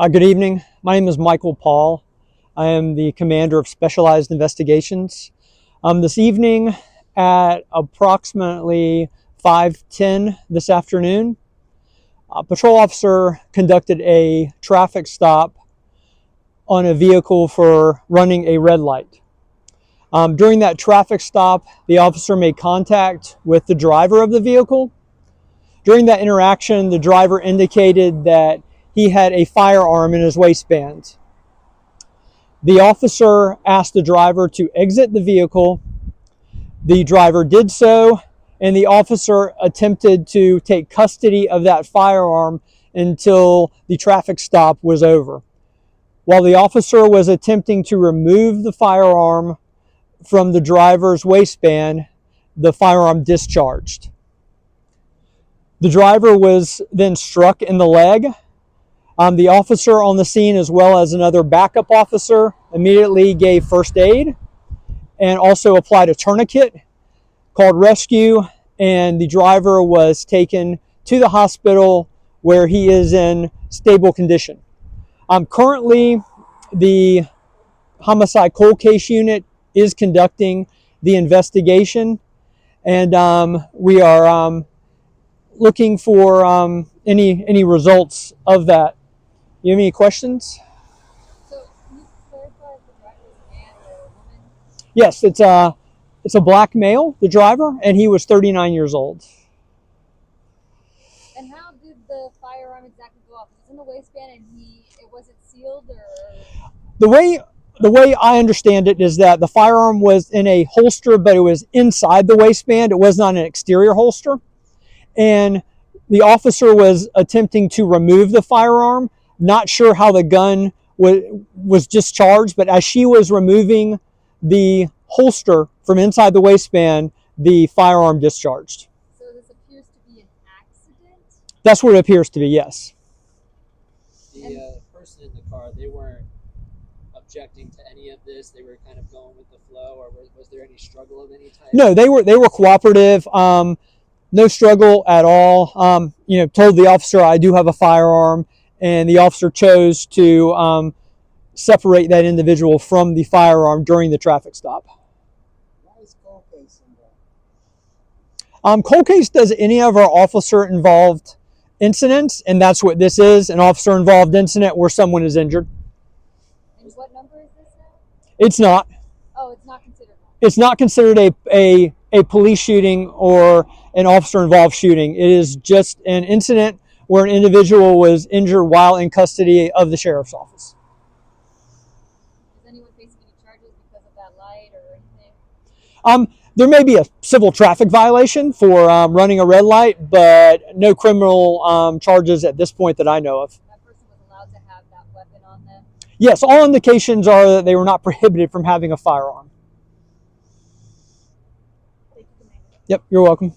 Good evening. My name is Michael Paul. I am the commander of Specialized Investigations. This evening at approximately 5:10 this afternoon, a patrol officer conducted a traffic stop on a vehicle for running a red light. During that traffic stop, the officer made contact with the driver of the vehicle. During that interaction, the driver indicated that he had a firearm in his waistband. The officer asked the driver to exit the vehicle. The driver did so, and the officer attempted to take custody of that firearm until the traffic stop was over. While the officer was attempting to remove the firearm from the driver's waistband, the firearm discharged. The driver was then struck in the leg. The officer on the scene, as well as another backup officer, immediately gave first aid and also applied a tourniquet, called rescue, and the driver was taken to the hospital where he is in stable condition. Currently, the homicide cold case unit is conducting the investigation, and we are looking for any results of that. You have any questions? So, can you clarify if the driver is a man or a woman? Yes, it's a black male, the driver, and he was 39 years old. And how did the firearm exactly go off? It was in the waistband, and was it sealed or? The way I understand it is that the firearm was in a holster, but it was inside the waistband. It was not an exterior holster, and the officer was attempting to remove the firearm. Not sure how the gun was discharged, but as she was removing the holster from inside the waistband, the firearm discharged. So this appears to be an accident? That's what it appears to be, yes. The person in the car, they weren't objecting to any of this? They were kind of going with the flow, or was there any struggle of any type? No, they were cooperative. No struggle at all. Told the officer I do have a firearm, and the officer chose to separate that individual from the firearm during the traffic stop. Why is cold case involved? Cold case does any of our officer-involved incidents, and that's what this is, an officer-involved incident where someone is injured. And what number is this now? It's not. Oh, it's not considered one. It's not considered a police shooting or an officer-involved shooting. It is just an incident where an individual was injured while in custody of the sheriff's office. Is anyone facing any charges because of that light or anything? There may be a civil traffic violation for running a red light, but no criminal charges at this point that I know of. That person was allowed to have that weapon on them? Yes, all indications are that they were not prohibited from having a firearm. Thank you, Commander. Yep, you're welcome.